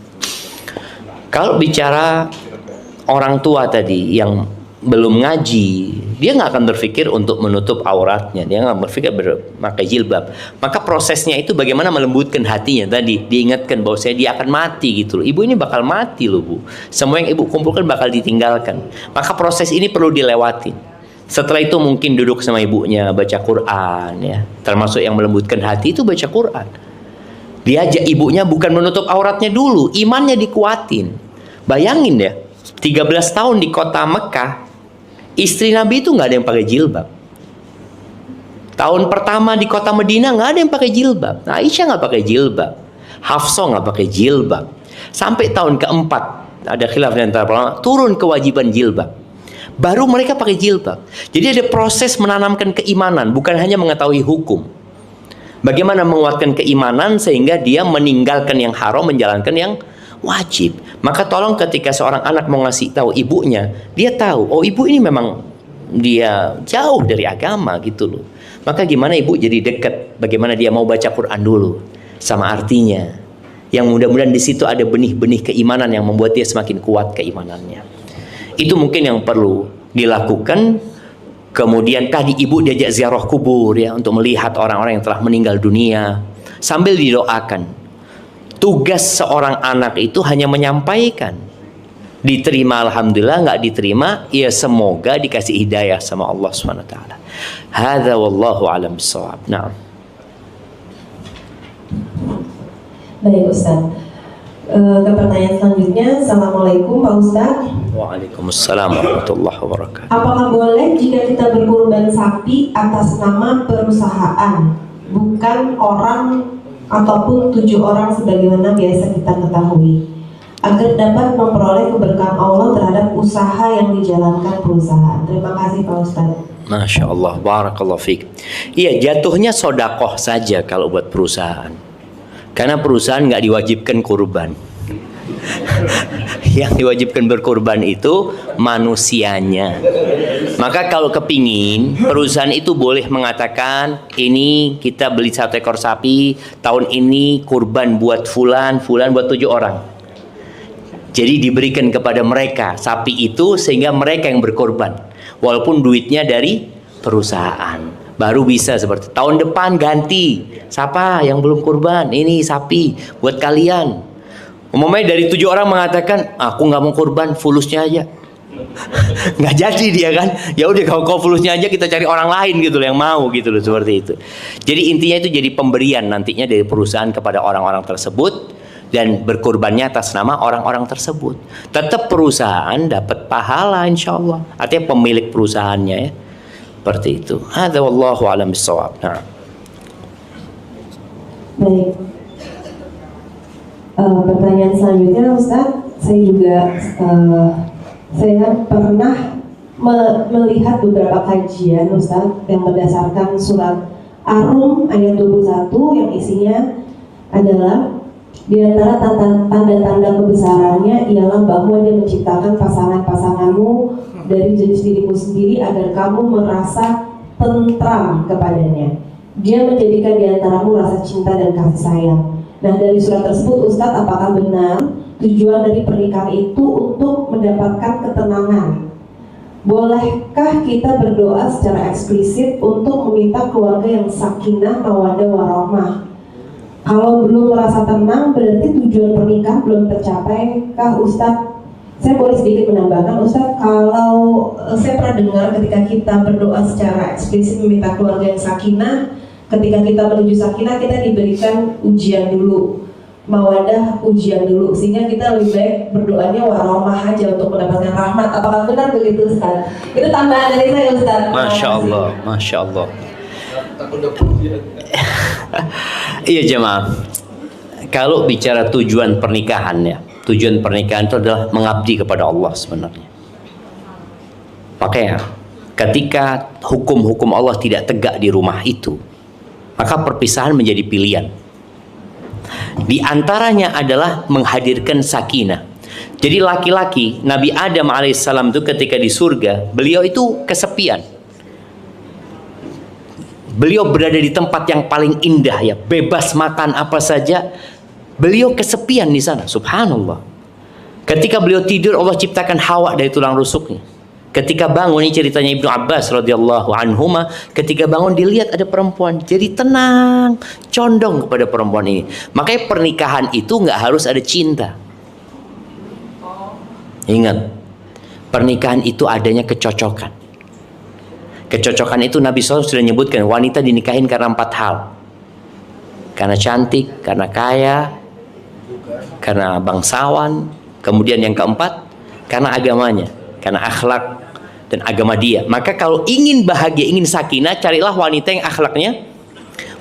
Kalau bicara orang tua tadi yang belum ngaji, dia nggak akan berpikir untuk menutup auratnya, dia nggak berpikir memakai jilbab. Maka prosesnya itu bagaimana melembutkan hatinya tadi, diingatkan bahwa dia akan mati gitu loh. Ibu ini bakal mati loh bu, semua yang ibu kumpulkan bakal ditinggalkan. Maka proses ini perlu dilewati. Setelah itu mungkin duduk sama ibunya baca Quran ya, termasuk yang melembutkan hati itu baca Quran. Diajak ibunya bukan menutup auratnya dulu, imannya dikuatin. Bayangin ya, 13 tahun di kota Mekah, istri Nabi itu nggak ada yang pakai jilbab. Tahun pertama di kota Medina nggak ada yang pakai jilbab. Aisyah nggak pakai jilbab, Hafsah nggak pakai jilbab. Sampai tahun keempat ada khilaf di antara ulama, turun kewajiban jilbab. Baru mereka pakai jilbab. Jadi ada proses menanamkan keimanan, bukan hanya mengetahui hukum. Bagaimana menguatkan keimanan sehingga dia meninggalkan yang haram, menjalankan yang wajib. Maka tolong ketika seorang anak mau ngasih tahu ibunya, dia tahu, oh ibu ini memang dia jauh dari agama gitu loh. Maka gimana ibu jadi dekat, bagaimana dia mau baca Quran dulu sama artinya. Yang mudah-mudahan di situ ada benih-benih keimanan yang membuat dia semakin kuat keimanannya. Itu mungkin yang perlu dilakukan. Kemudian tadi ibu diajak ziarah kubur ya, untuk melihat orang-orang yang telah meninggal dunia sambil didoakan. Tugas seorang anak itu hanya menyampaikan. Diterima alhamdulillah, nggak diterima ya semoga dikasih hidayah sama Allah SWT. Hadza wallahu alam bissawab. Nah. Baik Ustaz. Ke pertanyaan selanjutnya. Assalamualaikum Pak Ustaz. Waalaikumsalam warahmatullahi wabarakatuh. Apakah boleh jika kita berkurban sapi atas nama perusahaan, bukan orang ataupun 7 orang sebagaimana biasa kita ketahui, agar dapat memperoleh keberkahan Allah terhadap usaha yang dijalankan perusahaan? Terima kasih Pak Ustaz. Masya Allah, barakallahu fiik. Iya, jatuhnya sodakoh saja kalau buat perusahaan. Karena perusahaan nggak diwajibkan kurban. Yang diwajibkan berkurban itu manusianya. Maka kalau kepingin, perusahaan itu boleh mengatakan, ini kita beli 1 ekor sapi, tahun ini kurban buat fulan buat 7 orang. Jadi diberikan kepada mereka sapi itu sehingga mereka yang berkorban. Walaupun duitnya dari perusahaan. Baru bisa seperti tahun depan ganti. Siapa yang belum kurban? Ini sapi buat kalian. Umumnya dari 7 orang mengatakan, aku nggak mau kurban, fulusnya aja. Nggak jadi dia kan. Ya udah kalau fulusnya aja kita cari orang lain gitu loh yang mau gitu loh, seperti itu. Jadi intinya itu jadi pemberian nantinya dari perusahaan kepada orang-orang tersebut dan berkurbannya atas nama orang-orang tersebut. Tetap perusahaan dapat pahala insya Allah. Artinya pemilik perusahaannya ya. Seperti itu. Hadza wallahu a'lam bissawab. Nah. Baik. Pertanyaan selanjutnya Ustaz, saya pernah melihat beberapa kajian Ustaz yang berdasarkan surat Ar-Rum ayat 21 yang isinya adalah di antara tanda-tanda kebesarannya ialah bahwa dia menciptakan pasangan-pasanganmu dari jenis dirimu sendiri agar kamu merasa tentram kepadanya. Dia menjadikan di antaramu rasa cinta dan kasih sayang. Nah, dari surat tersebut Ustadz, apakah benar tujuan dari pernikahan itu untuk mendapatkan ketenangan. Bolehkah kita berdoa secara eksplisit untuk meminta keluarga yang sakinah, mawaddah, warahmah? Kalau belum merasa tenang, berarti tujuan pernikahan belum tercapai kah Ustadz? Saya boleh sedikit menambahkan Ustadz, kalau saya pernah dengar ketika kita berdoa secara eksplisit meminta keluarga yang sakinah, ketika kita menuju sakinah kita diberikan ujian dulu, mawadah ujian dulu, sehingga kita lebih baik berdoanya warahmah aja untuk mendapatkan rahmat. Apakah benar begitu Ustaz? Itu tambahan dari saya Ustaz. Masya Allah, Masya Allah. Iya jemaah, kalau bicara tujuan pernikahan ya, tujuan pernikahan itu adalah mengabdi kepada Allah sebenarnya. Makanya ketika hukum-hukum Allah tidak tegak di rumah itu, maka perpisahan menjadi pilihan. Di antaranya adalah menghadirkan sakinah. Jadi laki-laki, Nabi Adam alaihissalam itu ketika di surga, beliau itu kesepian. Beliau berada di tempat yang paling indah ya, bebas makan apa saja. Beliau kesepian di sana, subhanallah. Ketika beliau tidur, Allah ciptakan Hawa dari tulang rusuknya. Ketika bangun, ini ceritanya Ibnu Abbas radhiyallahu anhuma, ketika bangun dilihat ada perempuan, jadi tenang, condong kepada perempuan ini. Makanya pernikahan itu nggak harus ada cinta. Ingat, pernikahan itu adanya kecocokan. Kecocokan itu Nabi SAW sudah menyebutkan, wanita dinikahin karena 4 hal. Karena cantik, karena kaya, karena bangsawan, kemudian yang keempat, karena agamanya, karena akhlak dan agama dia. Maka kalau ingin bahagia, ingin sakinah, carilah wanita yang akhlaknya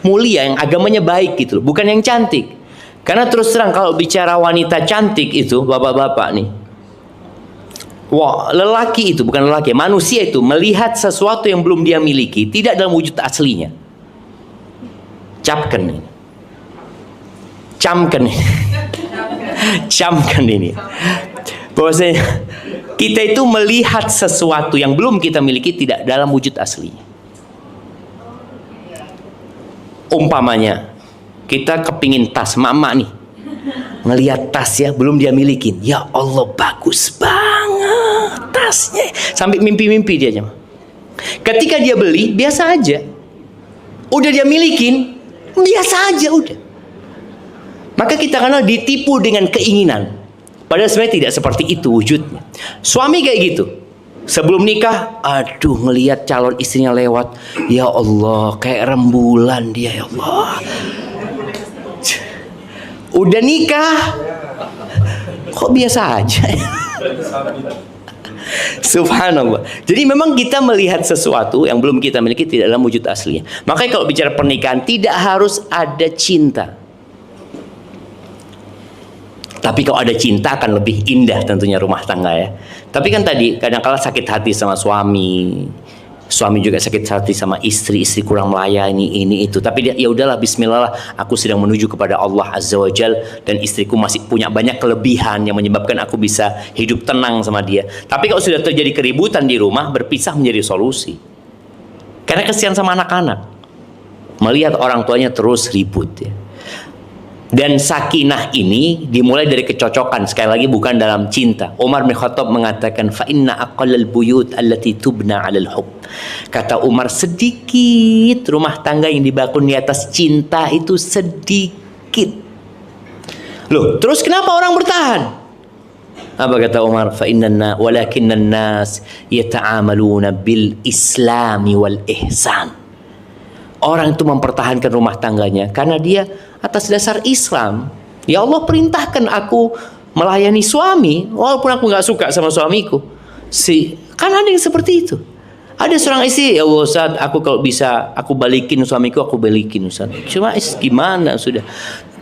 mulia, yang agamanya baik gitu loh, bukan yang cantik. Karena terus terang kalau bicara wanita cantik itu, bapak-bapak nih, wah, lelaki itu, bukan lelaki, manusia itu melihat sesuatu yang belum dia miliki, tidak dalam wujud aslinya. Camkan ini. Camkan ini. Camkan ini. Bahwasanya kita itu melihat sesuatu yang belum kita miliki tidak dalam wujud aslinya. Umpamanya, kita kepingin tas, mama nih, ngelihat tas ya, belum dia milikin. Ya Allah, bagus banget tasnya. Sampai mimpi-mimpi dia aja. Ketika dia beli, biasa aja. Udah dia milikin, biasa aja udah. Maka kita karena ditipu dengan keinginan. Padahal sebenarnya tidak seperti itu wujudnya. Suami kayak gitu. Sebelum nikah, aduh ngelihat calon istrinya lewat. Ya Allah, kayak rembulan dia, ya Allah. Udah nikah, kok biasa aja. Subhanallah. Jadi memang kita melihat sesuatu yang belum kita miliki tidak dalam wujud aslinya. Makanya kalau bicara pernikahan tidak harus ada cinta. Tapi kalau ada cinta akan lebih indah tentunya rumah tangga ya. Tapi kan tadi kadang-kala sakit hati sama suami, suami juga sakit hati sama istri, istri kurang melayani ini itu. Tapi dia, ya udahlah, bismillah, aku sedang menuju kepada Allah Azza wa Jal, dan istriku masih punya banyak kelebihan yang menyebabkan aku bisa hidup tenang sama dia. Tapi kalau sudah terjadi keributan di rumah, berpisah menjadi solusi. Karena kesian sama anak-anak, melihat orang tuanya terus ribut ya. Dan sakinah ini dimulai dari kecocokan, sekali lagi bukan dalam cinta. Umar bin Khattab mengatakan, fa inna aqallal buyut allati tubna 'alal hub. Kata Umar, sedikit rumah tangga yang dibangun di atas cinta itu sedikit. Loh, terus kenapa orang bertahan? Apa kata Umar? Fa inna walakinnan nas yata'amaluna bil islami wal ihsan. Orang itu mempertahankan rumah tangganya karena dia atas dasar Islam. Ya Allah perintahkan aku melayani suami walaupun aku nggak suka sama suamiku. Kan ada yang seperti itu. Ada seorang istri, ya Allah Ustaz, aku kalau bisa aku balikin suamiku, aku balikin Ustaz. Cuma gimana sudah.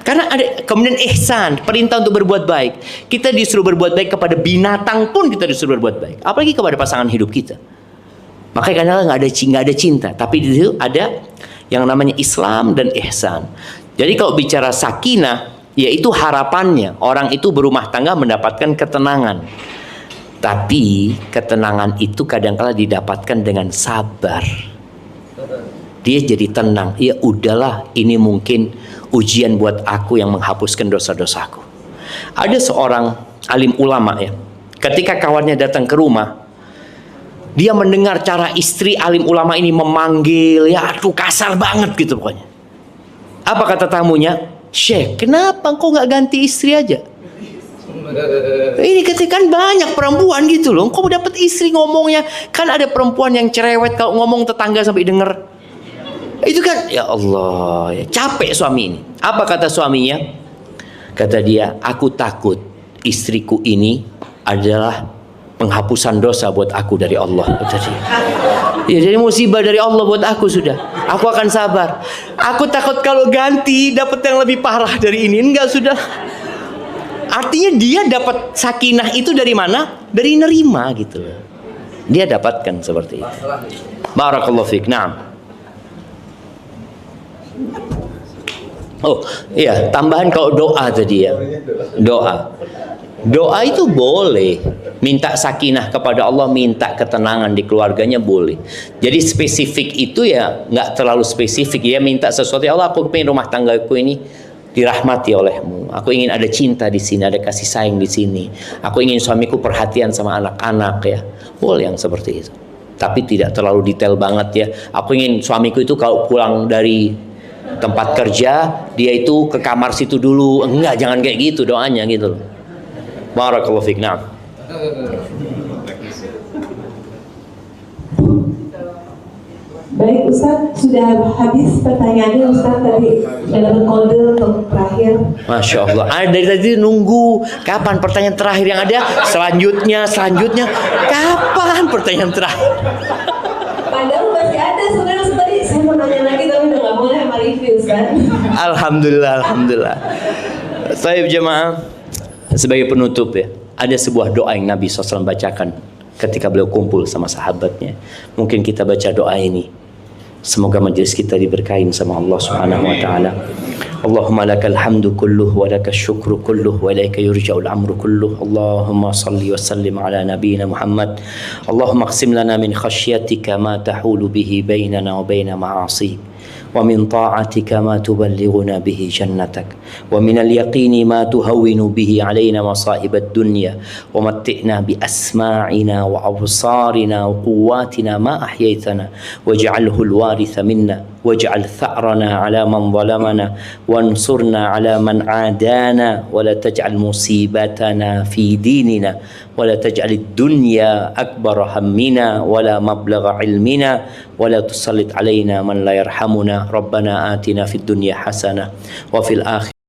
Karena ada kemudian ihsan, perintah untuk berbuat baik. Kita disuruh berbuat baik kepada binatang pun kita disuruh berbuat baik. Apalagi kepada pasangan hidup kita. Makanya kadang-kadang nggak ada cinta, tapi di situ ada yang namanya Islam dan ihsan. Jadi kalau bicara sakinah, yaitu harapannya orang itu berumah tangga mendapatkan ketenangan. Tapi ketenangan itu kadang-kala didapatkan dengan sabar. Dia jadi tenang. Ya udahlah, ini mungkin ujian buat aku yang menghapuskan dosa-dosaku. Ada seorang alim ulama ya, ketika kawannya datang ke rumah, dia mendengar cara istri alim ulama ini memanggil, ya aduh kasar banget gitu pokoknya. Apa kata tamunya? Syekh, kenapa engkau nggak ganti istri aja? Ini ketika kan banyak perempuan gitu loh, engkau dapat istri ngomongnya, kan ada perempuan yang cerewet kalau ngomong tetangga sampai denger. Itu kan, ya Allah, ya, capek suami ini. Apa kata suaminya? Kata dia, aku takut istriku ini adalah penghapusan dosa buat aku dari Allah. Kata dia. Ya, jadi musibah dari Allah buat aku sudah. Aku akan sabar. Aku takut kalau ganti dapat yang lebih parah dari ini. Enggak, sudah. Artinya dia dapat sakinah itu dari mana? Dari nerima gitu loh. Dia dapatkan seperti itu. Barakallahu fiik. Naam. Oh iya, tambahan kalau doa tadi ya. Doa itu boleh. Minta sakinah kepada Allah, minta ketenangan di keluarganya boleh. Jadi spesifik itu ya nggak terlalu spesifik. Ya minta sesuatu, ya Allah aku pengen rumah tanggaku ini dirahmati olehmu. Aku ingin ada cinta di sini, ada kasih sayang di sini. Aku ingin suamiku perhatian sama anak-anak ya. Boleh yang seperti itu. Tapi tidak terlalu detail banget ya. Aku ingin suamiku itu kalau pulang dari tempat kerja, dia itu ke kamar situ dulu. Enggak, jangan kayak gitu doanya gitu loh. Barakallahu fiik. Nah. Baik Ustaz, sudah habis pertanyaannya Ustaz tadi. Dalam kode untuk terakhir. Masya Allah. Dari tadi nunggu kapan pertanyaan terakhir yang ada. Selanjutnya. Kapan pertanyaan terakhir? Padahal masih ada sebenarnya tadi. Saya mau nanya lagi tapi udah nggak boleh sama review Ustaz. Alhamdulillah. Baik jemaah. Sebagai penutup ya, ada sebuah doa yang Nabi SAW bacakan ketika beliau kumpul sama sahabatnya. Mungkin kita baca doa ini. Semoga majelis kita diberkahi sama Allah Subhanahu wa taala. Allahumma lakal hamdu kulluh wa lakal syukru kulluh wa ilaika yurja'ul amru kulluh. Allahumma salli wa sallim ala nabiyyina Muhammad. Allahumma qsim lana min khasyatika ma tahulu bihi bainana wa baina ma'asik. ومن طاعتك ما تبلغنا به جنتك ومن اليقين ما تهون به علينا مصائب الدنيا ومتئنا بأسماعنا وأبصارنا وقواتنا ما أحييتنا واجعله الوارث منا واجعل ثأرنا على من ظلمنا وانصرنا على من عادانا ولا تجعل مصيبتنا في ديننا ولا تجعل الدنيا أكبر همنا ولا مبلغ علمنا ولا تسلط علينا من لا يرحمنا ربنا آتنا في الدنيا حسنة وفي الآخرة